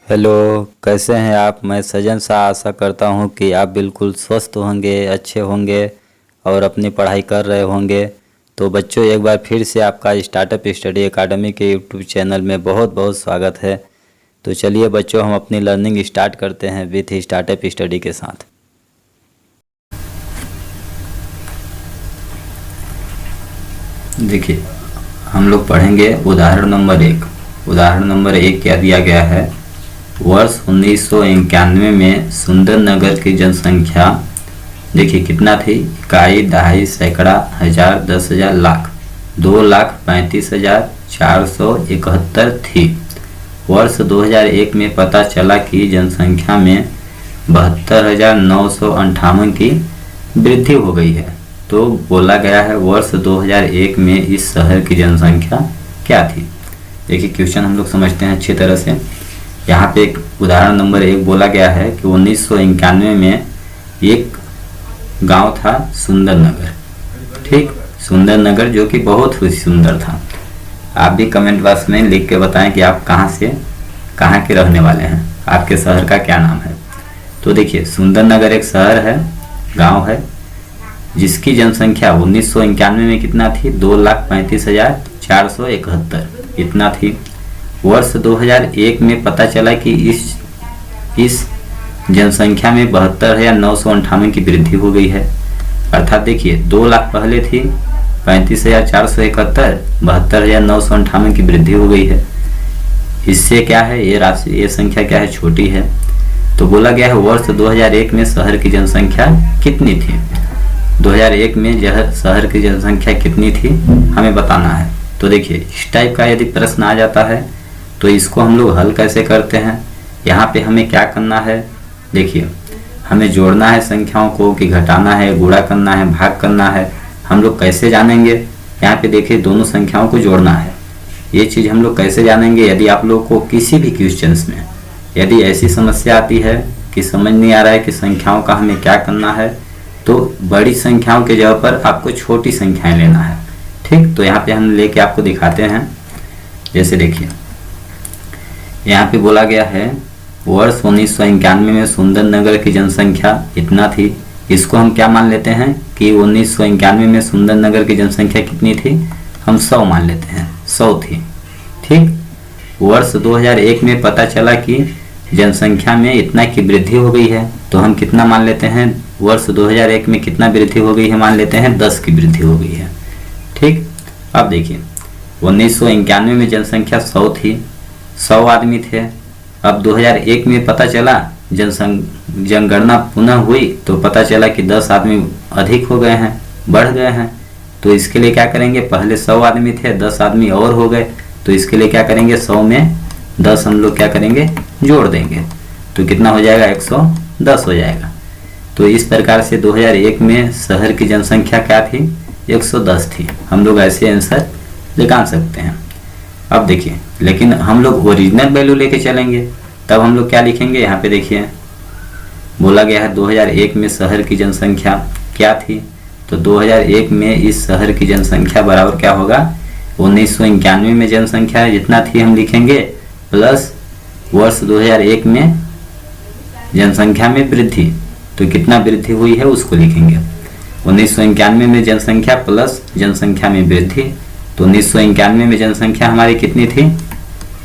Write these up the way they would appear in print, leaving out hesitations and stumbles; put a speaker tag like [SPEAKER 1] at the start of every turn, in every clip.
[SPEAKER 1] Hello, कैसे हैं आप। मैं सजन शाह आशा करता हूं कि आप बिल्कुल स्वस्थ होंगे, अच्छे होंगे और अपनी पढ़ाई कर रहे होंगे। तो बच्चों, एक बार फिर से आपका स्टार्टअप स्टडी एकेडमी के यूट्यूब चैनल में बहुत बहुत स्वागत है। तो चलिए बच्चों, हम अपनी लर्निंग स्टार्ट करते हैं विथ स्टार्टअप स्टडी के साथ। देखिए, हम लोग पढ़ेंगे उदाहरण नंबर 1। उदाहरण नंबर 1 क्या दिया गया है। वर्ष 1991 में सुंदरनगर की जनसंख्या देखिए कितना थी। इकाई, दहाई, सैकड़ा, हजार, 10,000, लाख। 2,35,471 थी। वर्ष 2001 में पता चला कि जनसंख्या में 72,958 की वृद्धि हो गई है। तो बोला गया है वर्ष 2001 में इस शहर की जनसंख्या क्या थी। देखिए क्वेश्चन हम लोग समझते हैं अच्छी तरह से। यहाँ पे एक उदाहरण नंबर 1 बोला गया है कि 1991 में एक गांव था सुंदरनगर। ठीक, सुंदरनगर जो कि बहुत ही सुंदर था। आप भी कमेंट बॉक्स में लिख के बताएं कि आप कहाँ के रहने वाले हैं, आपके शहर का क्या नाम है। तो देखिए, सुंदरनगर एक शहर है, गांव है, जिसकी जनसंख्या 1991 में कितना थी। 2,35,471 इतना थी। वर्ष 2001 में पता चला कि इस जनसंख्या में 72,958 की वृद्धि हो गई है। अर्थात देखिए, 2 लाख पहले थी, 35,471, 72,958 की वृद्धि हो गई है। इससे क्या है, ये संख्या क्या है, छोटी है। तो बोला गया है वर्ष 2001 में शहर की जनसंख्या कितनी थी। 2001 में शहर की जनसंख्या कितनी थी हमें बताना है। तो देखिए, इस टाइप का यदि प्रश्न आ जाता है तो इसको हम लोग हल कैसे करते हैं। यहाँ पे हमें क्या करना है, देखिए हमें जोड़ना है संख्याओं को कि घटाना है, गुणा करना है, भाग करना है। हम लोग कैसे जानेंगे, यहाँ पे देखिए दोनों संख्याओं को जोड़ना है। ये चीज़ हम लोग कैसे जानेंगे, यदि आप लोग को किसी भी क्वेश्चंस में यदि ऐसी समस्या आती है कि समझ नहीं आ रहा है कि संख्याओं का हमें क्या करना है, तो बड़ी संख्याओं के जगह पर आपको छोटी संख्याएं लेना है। ठीक, तो यहाँ पे हम लेके आपको दिखाते हैं। जैसे देखिए, यहाँ पे बोला गया है वर्ष 1991 में सुंदरनगर की जनसंख्या इतना थी। इसको हम क्या मान लेते हैं कि 1991 में सुंदरनगर की जनसंख्या कितनी थी, हम 100 मान लेते हैं, 100 थी। ठीक, वर्ष 2001 में पता चला कि जनसंख्या में इतना की वृद्धि हो गई है, तो हम कितना मान लेते हैं, वर्ष 2001 में कितना वृद्धि हो गई है, मान लेते हैं 10 की वृद्धि हो गई है। ठीक, अब देखिए 1991 में जनसंख्या 100 थी, 100 आदमी थे। अब 2001 में पता चला, जनगणना पुनः हुई तो पता चला कि 10 आदमी अधिक हो गए हैं, बढ़ गए हैं। तो इसके लिए क्या करेंगे, पहले 100 आदमी थे, 10 आदमी और हो गए। तो इसके लिए क्या करेंगे, 100 में 10 हम लोग क्या करेंगे, जोड़ देंगे। तो कितना हो जाएगा, 110 हो जाएगा। तो इस प्रकार से 2001 में शहर की जनसंख्या क्या थी, 110 थी। हम लोग ऐसे आंसर निकाल सकते हैं। अब देखिए, लेकिन हम लोग ओरिजिनल वैल्यू लेके चलेंगे, तब हम लोग क्या लिखेंगे। यहाँ पे देखिए बोला गया है 2001 में शहर की जनसंख्या क्या थी। तो 2001 में इस शहर की जनसंख्या बराबर क्या होगा, 1991 में जनसंख्या जितना थी हम लिखेंगे, प्लस वर्ष 2001 में जनसंख्या में वृद्धि, तो कितना वृद्धि हुई है उसको लिखेंगे। 1991 में जनसंख्या प्लस जनसंख्या में वृद्धि। तो 1991 में जनसंख्या हमारी कितनी थी,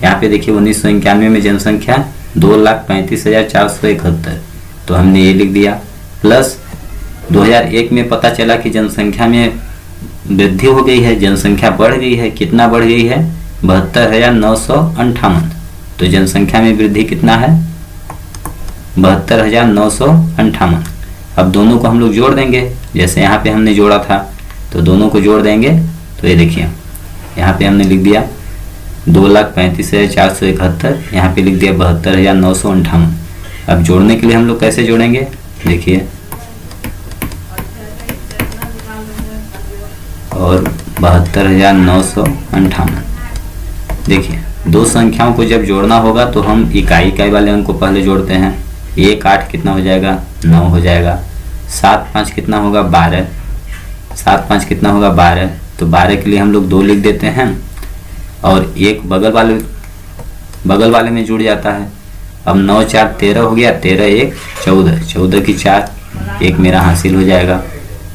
[SPEAKER 1] यहाँ पे देखिए 1991 में जनसंख्या 2,35,471, तो हमने ये लिख दिया। प्लस 2001 में पता चला कि जनसंख्या में वृद्धि हो गई है, जनसंख्या बढ़ गई है। कितना बढ़ गई है, 72,958। तो जनसंख्या में वृद्धि कितना है, 72,958। अब दोनों को हम लोग जोड़ देंगे, जैसे यहाँ पे हमने जोड़ा था, तो दोनों को जोड़ देंगे। तो ये देखिए यहाँ पे हमने लिख दिया 2,35,471, यहाँ पे लिख दिया 72,958। अब जोड़ने के लिए हम लोग कैसे जोड़ेंगे, देखिए, और 72,958। देखिए, दो संख्याओं को जब जोड़ना होगा तो हम इकाई वाले अंक को पहले जोड़ते हैं। 1 8 कितना हो जाएगा, 9 हो जाएगा। 7 5 कितना होगा, 12। 7 5 कितना होगा, 12। तो 12 के लिए हम लोग 2 लिख देते हैं, और एक बगल वाले में जुड़ जाता है। अब 9 4 13 हो गया, 13 1 14, 14 की 4, एक मेरा हासिल हो जाएगा।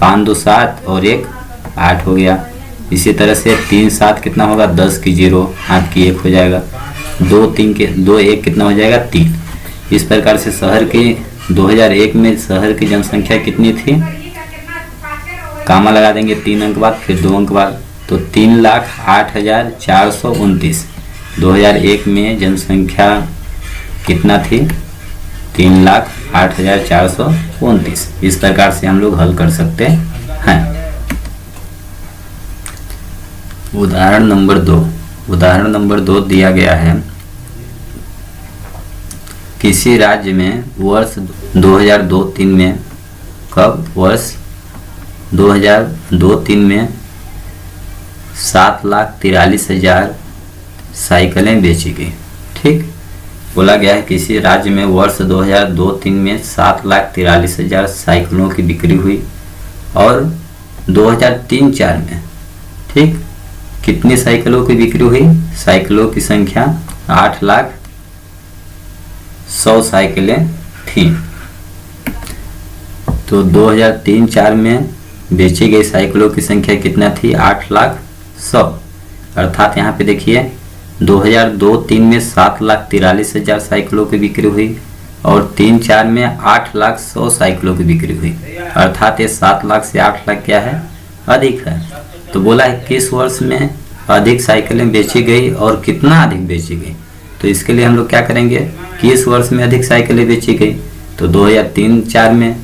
[SPEAKER 1] 5 2 7 और 1 8 हो गया। इसी तरह से 3 7 कितना होगा, 10 की 0, 8 की 1 हो जाएगा। 2 3 के 2 1 कितना हो जाएगा, 3। इस प्रकार से शहर की 2001 में शहर की जनसंख्या कितनी थी, कामा लगा देंगे 3 अंक बाद, फिर 2 अंक बाद, तो 3,08,429। 2001 में जनसंख्या कितना थी, 3,08,429। इस प्रकार से हम लोग हल कर सकते हैं। उदाहरण नंबर 2, उदाहरण नंबर 2 दिया गया है, किसी राज्य में वर्ष 2002-3 में, कब, वर्ष 2002-3 में 7,43,000 साइकिलें बेची गई। ठीक, बोला गया है किसी राज्य में वर्ष 2002-3 में 7,43,000 साइकिलों की बिक्री हुई और 2003-4 में, ठीक, कितनी साइकिलों की बिक्री हुई, साइकिलों की संख्या 8,100,000 साइकिलें थीं। तो 2003-4 में बेची गई साइकिलों की संख्या कितना थी, 8,100,000। अर्थात यहाँ पे देखिए 2002-3 में 7,43,000 साइकिलों की बिक्री हुई और 3-4 में 8,100,000 साइकिलों की बिक्री हुई। अर्थात ये 7 लाख से 8 लाख क्या है, अधिक है। तो बोला है किस वर्ष में अधिक साइकिलें बेची गई और कितना अधिक बेची गई। तो इसके लिए हम लोग क्या करेंगे, किस वर्ष में अधिक साइकिलें बेची गई, तो 2003-4 में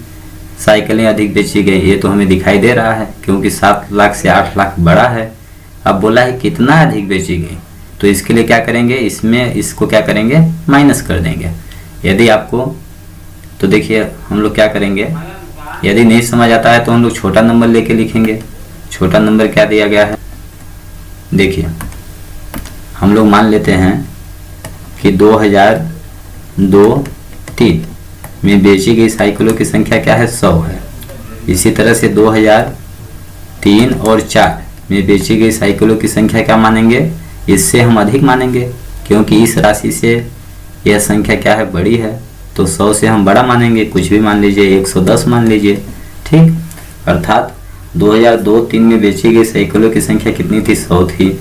[SPEAKER 1] साइकिलें अधिक बेची गई, ये तो हमें दिखाई दे रहा है क्योंकि 7 लाख से 8 लाख बड़ा है। अब बोला है कितना अधिक बेची गई, तो इसके लिए क्या करेंगे, इसमें इसको क्या करेंगे, माइनस कर देंगे। यदि आपको, तो देखिए हम लोग क्या करेंगे, यदि नहीं समझ आता है तो हम लोग छोटा नंबर लेके लिखेंगे। छोटा नंबर क्या दिया गया है, देखिए हम लोग मान लेते हैं कि 2002-3 में बेची गई साइकिलों की संख्या क्या है, 100 है। इसी तरह से 2003 और 4 में बेची गई साइकिलों की संख्या क्या मानेंगे, इससे हम अधिक मानेंगे क्योंकि इस राशि से यह संख्या क्या है, बड़ी है। तो 100 से हम बड़ा मानेंगे, कुछ भी मान लीजिए, 110 मान लीजिए। ठीक, अर्थात 2002-3 में बेची गई साइकिलों की संख्या कितनी थी, 100 थी।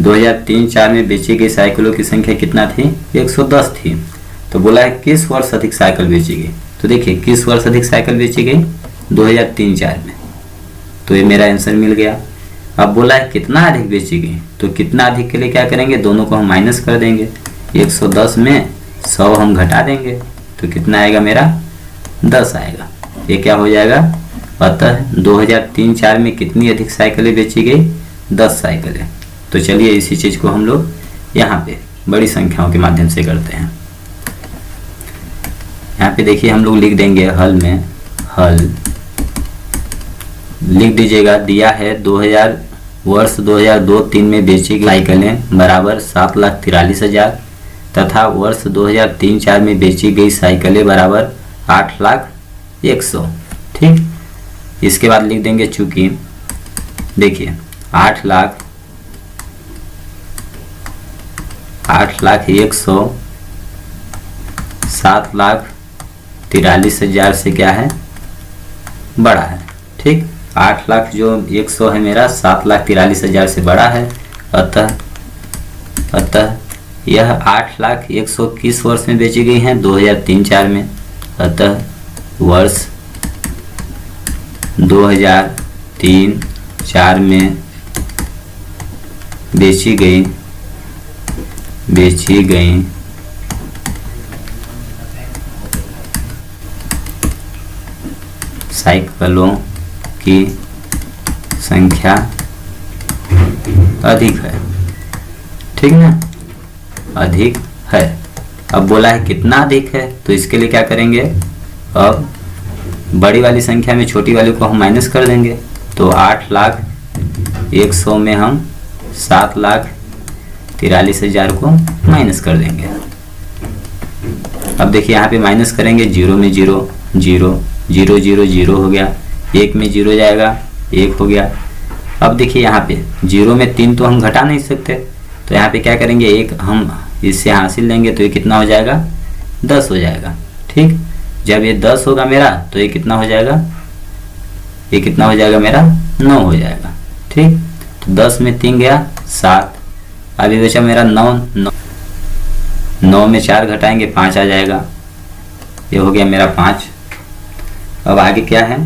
[SPEAKER 1] 2003-4 में बेची गई साइकिलों की संख्या कितना थी, 110 थी। तो बोला है किस वर्ष अधिक साइकिल बेची गई, तो देखिए किस वर्ष अधिक साइकिल बेची गई, 2003-4 में। तो ये मेरा आंसर मिल गया। अब बोला है कितना अधिक बेची गई, तो कितना अधिक के लिए क्या करेंगे, दोनों को हम माइनस कर देंगे। 110 में 100 हम घटा देंगे तो कितना आएगा मेरा, 10 आएगा। ये क्या हो जाएगा, अतः 2003-4 में कितनी अधिक साइकिलें बेची गई, 10 साइकिलें। तो चलिए इसी चीज को हम लोग यहाँ पे बड़ी संख्याओं के माध्यम से करते हैं। यहाँ पे देखिए हम लोग लिख देंगे हल में, हल लिख दीजिएगा, दिया है वर्ष 2002-3 में बेची गई साइकिलें बराबर 7,43,000 तथा वर्ष 2003-4 में बेची गई साइकिलें बराबर 8,100,000। ठीक, इसके बाद लिख देंगे, चूंकि देखिए 8,100,000 7,43,000 से क्या है, बड़ा है। ठीक, 8 लाख जो 100 है मेरा 7,43,000 से बड़ा है। अतः यह 8,100,000 किस वर्ष में बेची गई हैं, 2003-4 में। अतः वर्ष 2003-4 में बेची गई साइकिलों की संख्या अधिक है। ठीक ना, अधिक है। अब बोला है कितना अधिक है, तो इसके लिए क्या करेंगे, अब बड़ी वाली संख्या में छोटी वाली को हम माइनस कर देंगे। तो 8,100,000 में हम 7,43,000 को माइनस कर देंगे। अब देखिए यहाँ पे माइनस करेंगे, 0 में 0 0 0 0 0 हो गया, 1 में 0 जाएगा, 1 हो गया। अब देखिए यहाँ पे 0 में 3 तो हम घटा नहीं सकते, तो यहाँ पे क्या करेंगे, 1 हम इससे हासिल लेंगे तो ये कितना हो जाएगा, 10 हो जाएगा। ठीक, जब ये 10 होगा मेरा तो ये कितना हो जाएगा, ये कितना हो जाएगा मेरा 9 हो जाएगा। ठीक, तो 10 में 3 गया 7, अभी बचा मेरा 9 में 4 घटाएंगे 5 आ जाएगा, ये हो गया मेरा 5। अब आगे क्या है,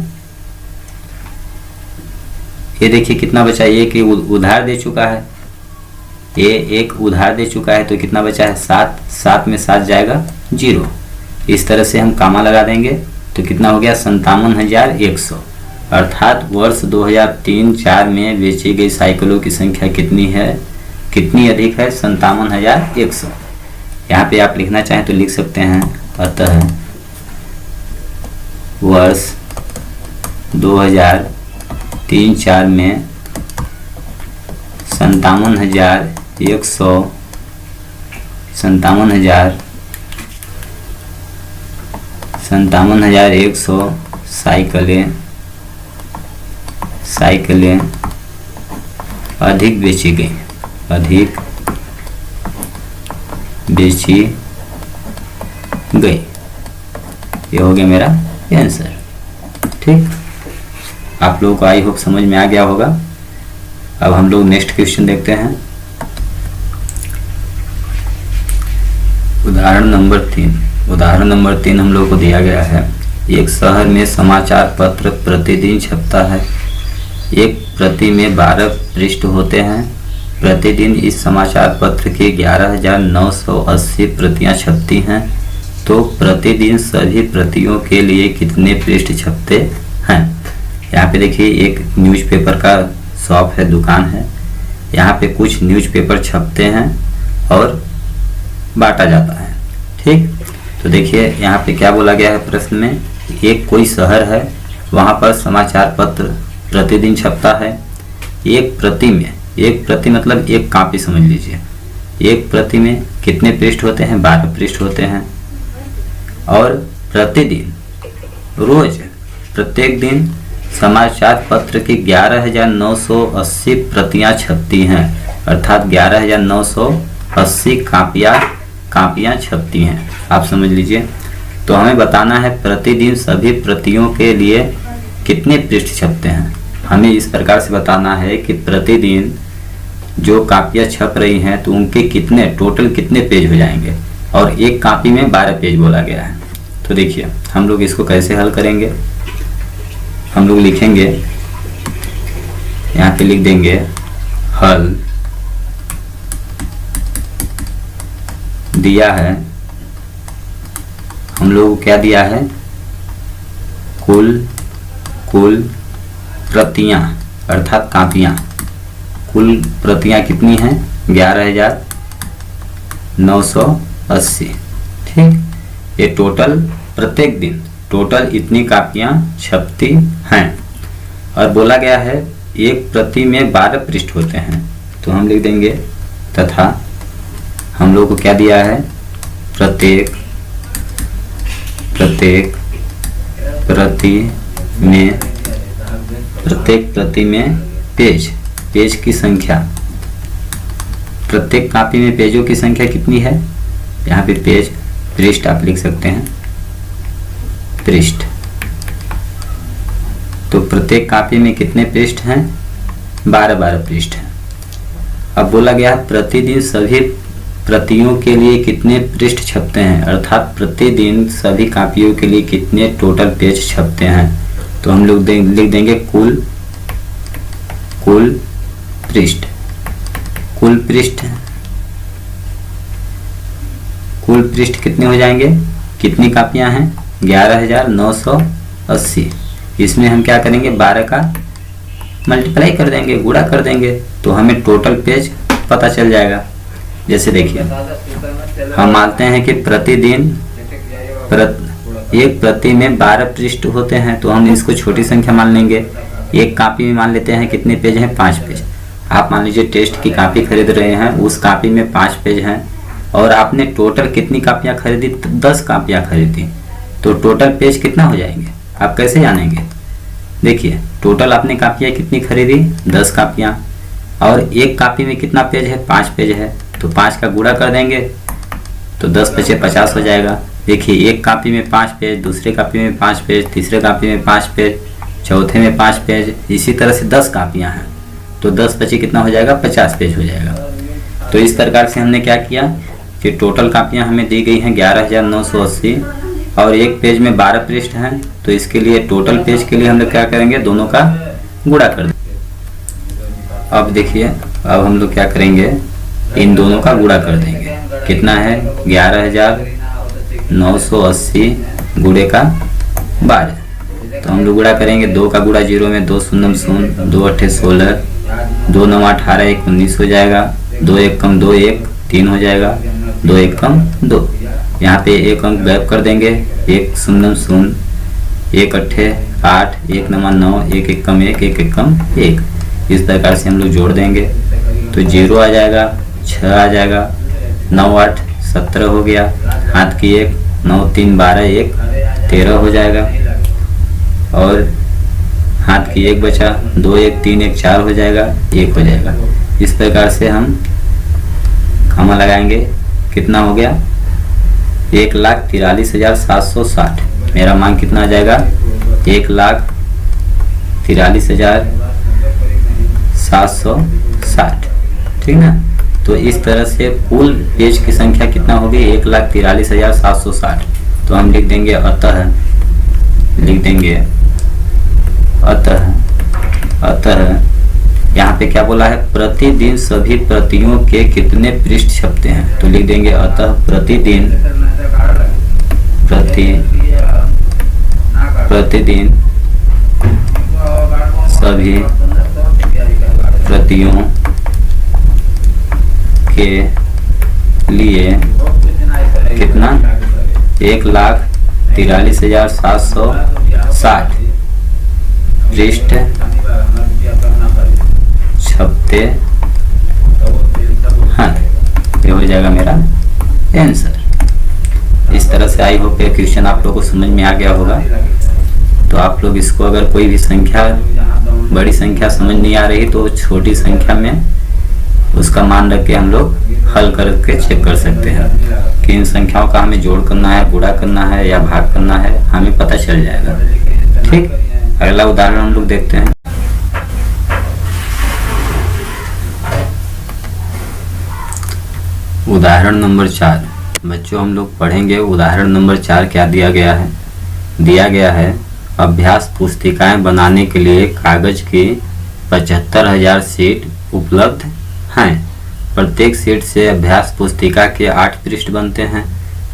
[SPEAKER 1] ये देखिए कितना बचा, एक उधार दे चुका है, ये एक उधार दे चुका है तो कितना बचा है 7, 7 में 7 जाएगा 0। इस तरह से हम कामा लगा देंगे तो कितना हो गया 57,100। अर्थात वर्ष 2003-4 में बेची गई साइकिलों की संख्या कितनी है, कितनी अधिक है, 57,100। यहाँ पे आप लिखना चाहें तो लिख सकते हैं। अतः वर्ष 2003-4 में 57,100 साइकिलें अधिक बेची गई, अधिक बेची गई। ये हो गया मेरा आंसर। ठीक, आप लोगों को आई होप समझ में आ गया होगा। अब हम लोग नेक्स्ट क्वेश्चन देखते हैं। उदाहरण नंबर 3 हम लोग को दिया गया है। एक शहर में समाचार पत्र प्रतिदिन छपता है। एक प्रति में 12 पृष्ठ होते हैं। प्रतिदिन इस समाचार पत्र की 11,980 प्रतियां छपती हैं। तो प्रतिदिन सभी प्रतियों के लिए कितने पृष्ठ छपते हैं। यहाँ पे देखिए एक न्यूज़पेपर का शॉप है, दुकान है। यहाँ पे कुछ न्यूज़पेपर छपते हैं और बांटा जाता है। ठीक, तो देखिए यहाँ पे क्या बोला गया है प्रश्न में, एक कोई शहर है, वहाँ पर समाचार पत्र प्रतिदिन छपता है। एक प्रति मतलब एक कॉपी समझ लीजिए। एक प्रति में कितने पृष्ठ होते हैं, 12 पृष्ठ होते हैं। और प्रतिदिन रोज प्रत्येक दिन समाचार पत्र की 11,980 प्रतियां छपती हैं। अर्थात 11,980 कापियां छपती हैं। आप समझ लीजिए। तो हमें बताना है प्रतिदिन सभी प्रतियों के लिए कितने पृष्ठ छपते हैं। हमें इस प्रकार से बताना है कि प्रतिदिन जो कापियां छप रही हैं तो उनके कितने टोटल कितने पेज हो जाएंगे। और एक कॉपी में 12 पेज बोला गया है। तो देखिए हम लोग इसको कैसे हल करेंगे। हम लोग लिखेंगे, यहाँ पे लिख देंगे हल दिया है। हम लोग को क्या दिया है, कुल प्रतियां अर्थात कापियां। कुल प्रतियां कितनी हैं, 11,980। ठीक, ये टोटल प्रत्येक दिन टोटल इतनी कापियां छपती हैं। और बोला गया है एक प्रति में 12 पृष्ठ होते हैं। तो हम लिख देंगे तथा हम लोग को क्या दिया है, प्रत्येक प्रति में पेज की संख्या। प्रत्येक कॉपी में पेजों की संख्या कितनी है, यहाँ पे पृष्ठ आप लिख सकते हैं, पृष्ठ। तो प्रत्येक कॉपी में कितने पृष्ठ हैं, 12 पृष्ठ हैं। अब बोला गया प्रतिदिन सभी प्रतियों के लिए कितने पृष्ठ छपते हैं। अर्थात प्रतिदिन सभी कॉपियों के लिए कितने टोटल पेज छपते हैं। तो हम लोग लिख देंगे कुल पृष्ठ। कुल पृष्ठ कितने हो जाएंगे, कितनी कापियां हैं, 11,980। इसमें हम क्या करेंगे, 12 का मल्टीप्लाई कर देंगे, गुणा कर देंगे, तो हमें टोटल पेज पता चल जाएगा। जैसे देखिए हम मानते हैं कि प्रतिदिन एक प्रति में 12 पृष्ठ होते हैं, तो हम इसको छोटी संख्या मान लेंगे। एक कॉपी में मान लेते हैं कितने पेज हैं, 5 पेज। आप मान लीजिए टेस्ट की कॉपी खरीद रहे हैं, उस कॉपी में 5 पेज हैं और आपने टोटल कितनी कापियां खरीदी, 10 कापियां खरीदी, तो टोटल पेज कितना हो जाएंगे, आप कैसे जानेंगे। देखिए टोटल आपने कापियां कितनी खरीदी, 10 कापियां, और एक कॉपी में कितना पेज है, 5 पेज है, तो 5 का गुणा कर देंगे तो 10 बचे 50 हो जाएगा। देखिए एक कॉपी में 5 पेज, दूसरे कॉपी में 5 पेज, तीसरे कॉपी में 5 पेज, चौथे में 5 पेज, इसी तरह से 10 कॉपियाँ हैं, तो 10 बचे कितना हो जाएगा, 50 पेज हो जाएगा। तो इस प्रकार से हमने क्या किया कि टोटल कॉपियाँ हमें दी गई हैं 11,980 और एक पेज में 12 पृष्ठ हैं, तो इसके लिए टोटल पेज के लिए हम लोग क्या करेंगे, दोनों का गुणा कर देंगे। अब देखिए अब हम लोग क्या करेंगे, इन दोनों का गुणा कर देंगे। कितना है, 11,980 गुणे का 12, तो हम लोग गुणा करेंगे। 2 का गुणा 0 में 2 शून्य शून्य, 2 अट्ठे 16, 2 9 18, 1 19 हो जाएगा। 2 1 कम 2 1 3 हो जाएगा, 2 1 कम 2, यहाँ पे एक अंक गैप कर देंगे, 1 शून्य शून्य, 1 अट्ठे 8, 1 9 9, 1 1 कम 1, 1 1 कम 1, इस प्रकार से हम लोग जोड़ देंगे तो 0 आ जाएगा, 6 आ जाएगा, 9 8 17 हो गया, हाथ की 1, 9 3 12, 1 13 हो जाएगा और हाथ की 1 बचा, 2 1 3 1 4 हो जाएगा, 1 हो जाएगा। इस प्रकार से हम कॉमा लगाएंगे। कितना हो गया, 1,43,760। मेरा मान कितना आ जाएगा, 1,43,760, ठीक ना। तो इस तरह से कुल पेज की संख्या कितना होगी, 1,43,760। तो हम लिख देंगे अतः, लिख देंगे अतः यहाँ पे क्या बोला है, प्रतिदिन सभी प्रतियों के कितने पृष्ठ छपते हैं, तो लिख देंगे अतः प्रतिदिन सभी प्रतियों के लिए कितना, 1,43,760 पृष्ठ छपते हैं। ये हो जाएगा मेरा आंसर। इस तरह से आई होप ये क्वेश्चन आप लोगों को समझ में आ गया होगा। तो आप लोग इसको अगर कोई भी संख्या, बड़ी संख्या समझ नहीं आ रही तो छोटी संख्या में उसका मान रख के हम लोग हल करके चेक कर सकते हैं कि इन संख्याओं का हमें जोड़ करना है, गुणा करना है या भाग करना है, हमें पता चल जाएगा। ठीक, अगला उदाहरण हम लोग देखते हैं। उदाहरण नंबर 4 बच्चों हम लोग पढ़ेंगे। उदाहरण नंबर 4 क्या दिया गया है, दिया गया है अभ्यास पुस्तिकाएं बनाने के लिए कागज की 75,000 शीट उपलब्ध हैं। प्रत्येक शीट से अभ्यास पुस्तिका के 8 पृष्ठ बनते हैं।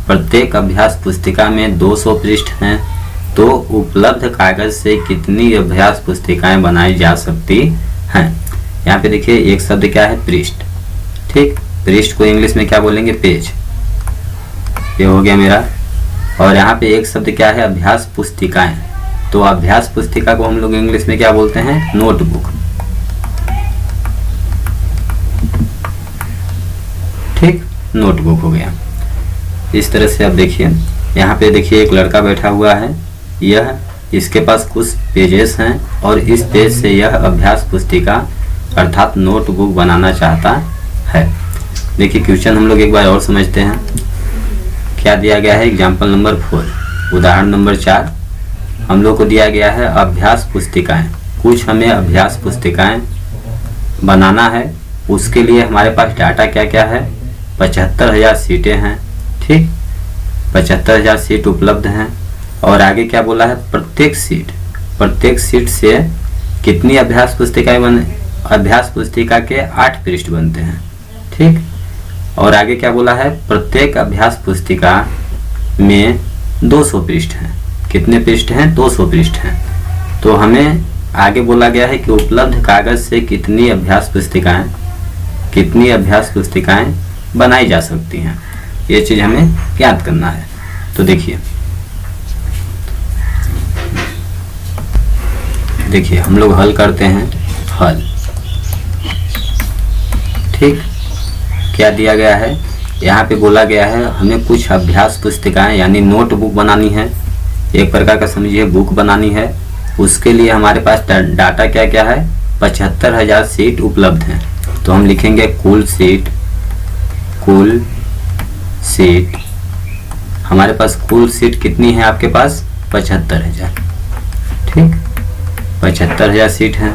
[SPEAKER 1] प्रत्येक अभ्यास पुस्तिका में 200 पृष्ठ हैं। तो उपलब्ध कागज से कितनी अभ्यास पुस्तिकाएं बनाई जा सकती हैं। यहाँ पे देखिए एक शब्द क्या है, पृष्ठ। ठीक, पृष्ठ को इंग्लिश में क्या बोलेंगे, पेज। ये हो गया मेरा। और यहाँ पे एक शब्द क्या है, अभ्यास पुस्तिकाएं। तो अभ्यास पुस्तिका को हम लोग इंग्लिश में क्या बोलते हैं, नोटबुक। ठीक, नोटबुक हो गया। इस तरह से अब देखिए, यहाँ पे देखिए एक लड़का बैठा हुआ है। यह इसके पास कुछ पेजेस हैं और इस पेज से यह अभ्यास पुस्तिका अर्थात नोटबुक बनाना चाहता है। देखिए क्वेश्चन हम लोग एक बार और समझते हैं। क्या दिया गया है, एग्जाम्पल नंबर 4 उदाहरण नंबर 4 हम लोग को दिया गया है अभ्यास पुस्तिकाएं। कुछ हमें अभ्यास पुस्तिकाएं बनाना है। उसके लिए हमारे पास डाटा क्या क्या है, 75,000 सीटें हैं। ठीक, 75,000 सीट उपलब्ध हैं। और आगे क्या बोला है, प्रत्येक सीट से कितनी अभ्यास पुस्तिकाएं बने, अभ्यास पुस्तिका के 8 पृष्ठ बनते हैं। ठीक, और आगे क्या बोला है, प्रत्येक अभ्यास पुस्तिका में 200 पृष्ठ हैं। कितने पृष्ठ हैं, 200 पृष्ठ हैं। तो हमें आगे बोला गया है कि उपलब्ध कागज से कितनी अभ्यास पुस्तिकाएं बनाई जा सकती हैं। ये चीज हमें याद करना है। तो देखिए हम लोग हल करते हैं। हल, ठीक, क्या दिया गया है, यहाँ पे बोला गया है हमें कुछ अभ्यास पुस्तिकाएं यानी नोटबुक बनानी है। एक प्रकार का समझिए बुक बनानी है। उसके लिए हमारे पास डाटा क्या क्या है, 75,000 सीट उपलब्ध हैं। तो हम लिखेंगे कुल सीट हमारे पास कुल सीट कितनी है आपके पास? 75,000। ठीक, 75,000 सीट है।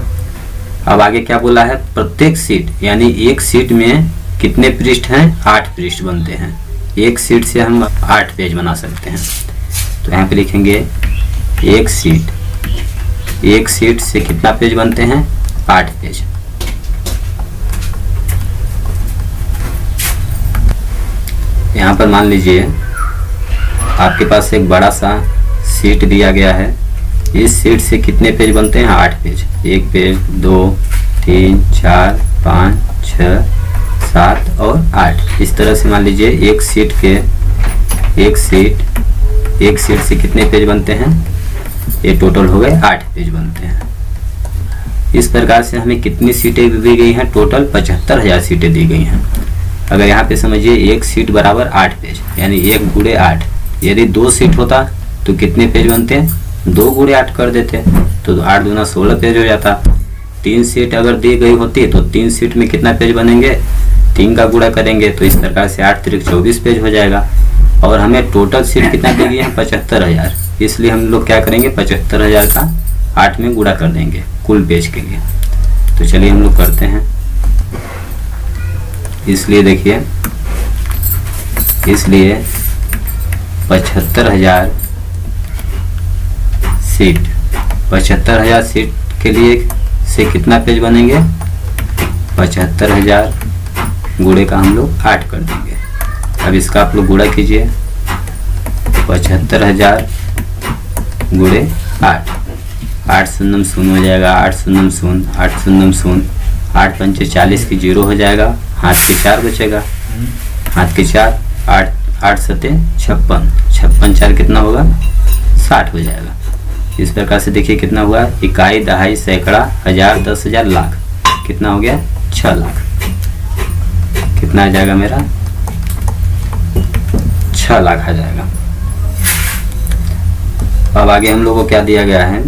[SPEAKER 1] अब आगे क्या बोला है? प्रत्येक सीट यानी एक सीट में कितने पृष्ठ हैं? 8 पृष्ठ बनते हैं। एक सीट से हम 8 पेज बना सकते हैं। तो यहाँ पे लिखेंगे एक सीट से कितना पेज बनते हैं? 8 पेज। यहाँ पर मान लीजिए आपके पास एक बड़ा सा सीट दिया गया है। इस सीट से कितने पेज बनते हैं? 8 पेज। 1 पेज, 2, 3, 4, 5, 6, 7 और 8। इस तरह से मान लीजिए एक सीट से कितने पेज बनते हैं? ये टोटल हो गए 8 पेज बनते हैं। इस प्रकार से हमें कितनी सीटें दी गई हैं? टोटल 75,000 सीटें दी गई हैं। अगर यहाँ पे समझिए एक सीट बराबर 8 पेज यानी 1 गुणे 8। यदि 2 सीट होता तो कितने पेज बनते हैं? 2 गुणे 8 कर देते तो 8 दूना 16 पेज हो जाता। 3 सीट अगर दी गई होती तो 3 सीट में कितना पेज बनेंगे? 3 का गुणा करेंगे तो इस प्रकार से 8 तिरिक 24 पेज हो जाएगा। और हमें टोटल सीट कितना दी गई है? 75,000। इसलिए हम लोग क्या करेंगे? 75,000 का 8 में गुणा कर देंगे कुल पेज के लिए। तो चलिए हम लोग करते हैं। इसलिए देखिए, इसलिए 75,000 सीट, 75,000 सीट के लिए से कितना पेज बनेंगे? 75,000 गुणे का हम लोग 8 कर देंगे। अब इसका आप लोग गुणा कीजिए। 75,000 गुणे 8, 8 शून्य शून्य हो जाएगा, 8 शून्य शून्य, 8 शून्य शून्य, 8 पंचे 40 की 0 हो जाएगा, हाथ के 4 बचेगा, हाथ के 4, 8 सते 56, 56 4 कितना होगा? 60 हो जाएगा। इस प्रकार से देखिए कितना हुआ? इकाई, दहाई, सैकड़ा, हजार, 10,000, लाख। कितना हो गया? 6 लाख। कितना आ जाएगा मेरा? 6 लाख आ जाएगा। अब आगे हम लोगों को क्या दिया गया है?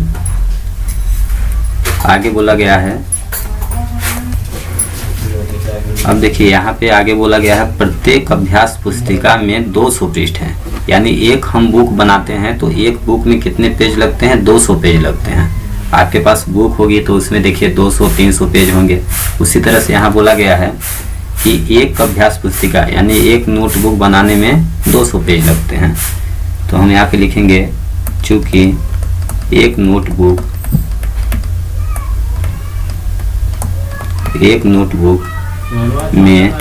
[SPEAKER 1] आगे बोला गया है, अब देखिए यहाँ पे आगे बोला गया है प्रत्येक अभ्यास पुस्तिका में 200 पृष्ठ हैं। यानी एक हम बुक बनाते हैं तो एक बुक में कितने पेज लगते हैं? 200 पेज लगते हैं। आपके पास बुक होगी तो उसमें देखिए 200-300 पेज होंगे। उसी तरह से यहाँ बोला गया है कि एक अभ्यास पुस्तिका यानी एक नोटबुक बनाने में 200 पेज लगते हैं। तो हम यहाँ पे लिखेंगे चूंकि एक नोटबुक में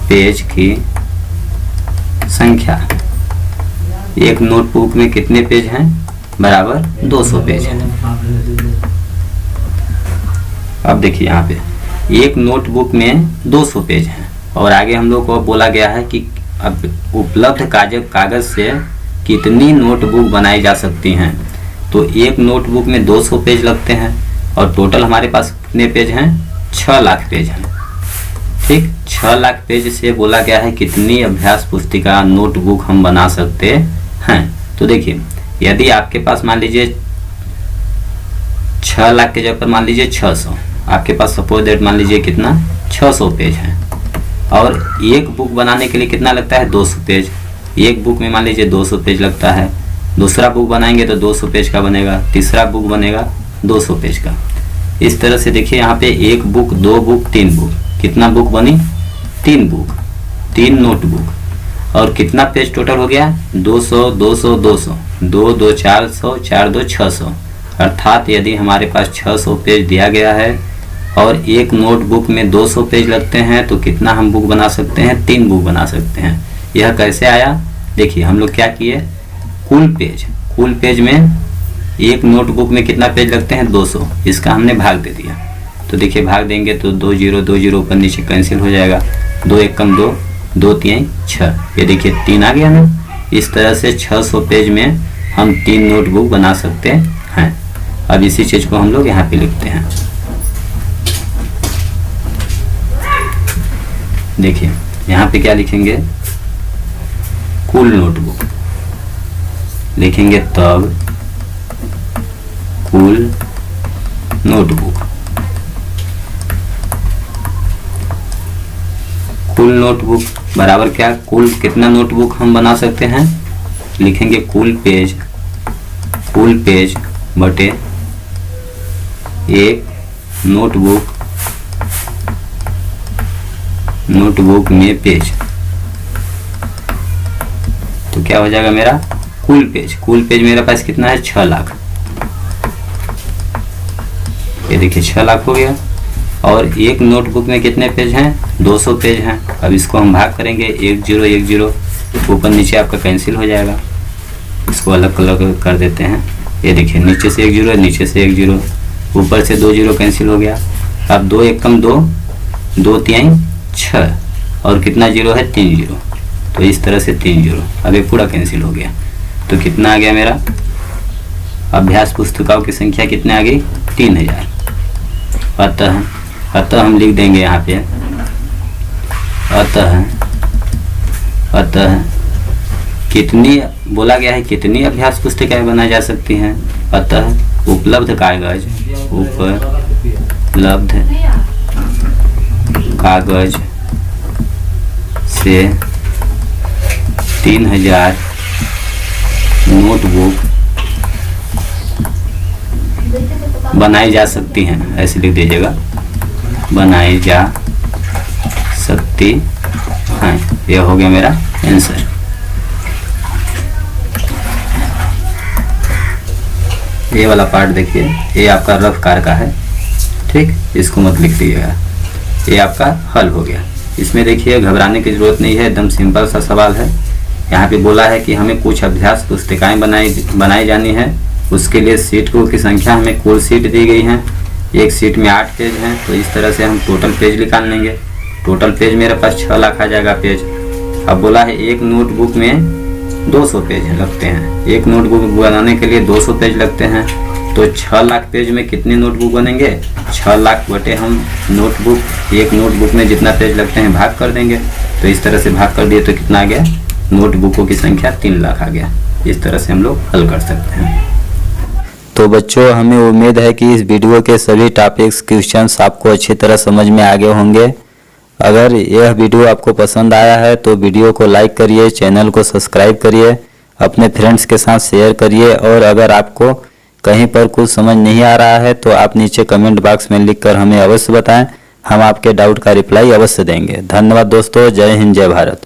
[SPEAKER 1] पेज की संख्या, एक नोटबुक में कितने पेज हैं? बराबर 200 पेज हैं। अब देखिए यहाँ पे एक नोटबुक में 200 पेज हैं और आगे हम लोग को बोला गया है कि अब उपलब्ध कागज से कितनी नोटबुक बनाई जा सकती हैं। तो एक नोटबुक में 200 पेज लगते हैं और टोटल हमारे पास कितने पेज हैं? 6 लाख पेज हैं। ठीक, 6 लाख पेज से बोला गया है कितनी अभ्यास पुस्तिका नोटबुक हम बना सकते हैं। तो देखिए यदि आपके पास मान लीजिए 6 लाख के जगह पर मान लीजिए 600, आपके पास सपोज दैट मान लीजिए कितना 600 पेज है और एक बुक बनाने के लिए कितना लगता है? 200 पेज। एक बुक में मान लीजिए 200 पेज लगता है, दूसरा बुक बनाएंगे तो 200 पेज का बनेगा, तीसरा बुक बनेगा 200 पेज का। इस तरह से देखिए यहाँ पे एक बुक, 2 बुक, 3 बुक, कितना बुक बनी? 3 बुक, 3 नोटबुक। और कितना पेज टोटल हो गया? 200, 200, 200, 2 2 400, 4 2 600। अर्थात यदि हमारे पास 600 पेज दिया गया है और एक नोटबुक में 200 पेज लगते हैं तो कितना हम बुक बना सकते हैं? 3 बुक बना सकते हैं। यह कैसे आया? देखिए हम लोग क्या किए, कुल पेज में एक नोटबुक में कितना पेज लगते हैं? 200, इसका हमने भाग दे दिया। तो देखिए भाग देंगे तो 2 0 2 0 ऊपर नीचे कैंसिल हो जाएगा, 2 1 कम 2, 2 3 6, ये देखिए 3 आ गया ना। इस तरह से 600 पेज में हम 3 नोटबुक बना सकते हैं। अब इसी चीज को हम लोग यहाँ पे लिखते हैं। देखिए यहाँ पे क्या लिखेंगे? कुल नोटबुक लिखेंगे, तब कुल कुल नोटबुक बराबर क्या, कुल कितना नोटबुक हम बना सकते हैं, लिखेंगे कुल पेज बटे एक नोटबुक में पेज। तो क्या हो जाएगा मेरा कुल पेज मेरे पास कितना है 6 लाख। ये देखिए 6 लाख हो गया। और एक नोटबुक में कितने पेज हैं, 200 पेज हैं। अब इसको हम भाग करेंगे 1 0 1 0, ऊपर नीचे आपका कैंसिल हो जाएगा। इसको अलग कलर कर देते हैं। ये देखिए नीचे से 1 0, नीचे से 1 0, ऊपर से 2 0 कैंसिल हो गया। अब 2 1 कम 2, 2 3 6 और कितना 0 है 3 0। तो इस तरह से 3 0। अब ये पूरा कैंसिल हो गया। तो कितना आ गया मेरा, अभ्यास पुस्तिकाओं की संख्या कितने आ गई 3000। अतः हम लिख देंगे यहाँ पे अतः कितनी, बोला गया है कितनी अभ्यास पुस्तिकाएं बनाई जा सकती हैं। अतः उपलब्ध कागज से 3000 नोटबुक बनाई जा सकती हैं, ऐसे लिख दीजिएगा, बनाई जा सकती हैं। यह हो गया मेरा आंसर। ये वाला पार्ट देखिए, ये आपका रफ कार का है, ठीक, इसको मत लिख दीजिएगा। ये आपका हल हो गया। इसमें देखिए घबराने की जरूरत नहीं है, एकदम सिंपल सा सवाल है। यहाँ पे बोला है कि हमें कुछ अभ्यास पुस्तिकाएं बनाई जानी है। उसके लिए सीटों की संख्या हमें कुल सीट दी गई है। एक सीट में 8 पेज हैं, तो इस तरह से हम टोटल पेज निकाल लेंगे। टोटल पेज मेरे पास 6 लाख आ जाएगा पेज। अब बोला है एक नोटबुक में 200 पेज लगते हैं। एक नोटबुक बनाने के लिए 200 पेज लगते हैं। तो 6 लाख पेज में कितने नोटबुक बनेंगे, 6 लाख बटे हम नोटबुक, एक नोटबुक में जितना पेज लगते हैं भाग कर देंगे। तो इस तरह से भाग कर दिए तो कितना आ गया, नोटबुकों की संख्या 3 लाख आ गया। इस तरह से हम लोग हल कर सकते हैं।
[SPEAKER 2] तो बच्चों, हमें उम्मीद है कि इस वीडियो के सभी टॉपिक्स क्वेश्चंस आपको अच्छी तरह समझ में आ गए होंगे। अगर यह वीडियो आपको पसंद आया है तो वीडियो को लाइक करिए, चैनल को सब्सक्राइब करिए, अपने फ्रेंड्स के साथ शेयर करिए। और अगर आपको कहीं पर कुछ समझ नहीं आ रहा है तो आप नीचे कमेंट बॉक्स में लिखकर हमें अवश्य बताएं। हम आपके डाउट का रिप्लाई अवश्य देंगे। धन्यवाद दोस्तों। जय हिंद, जय भारत।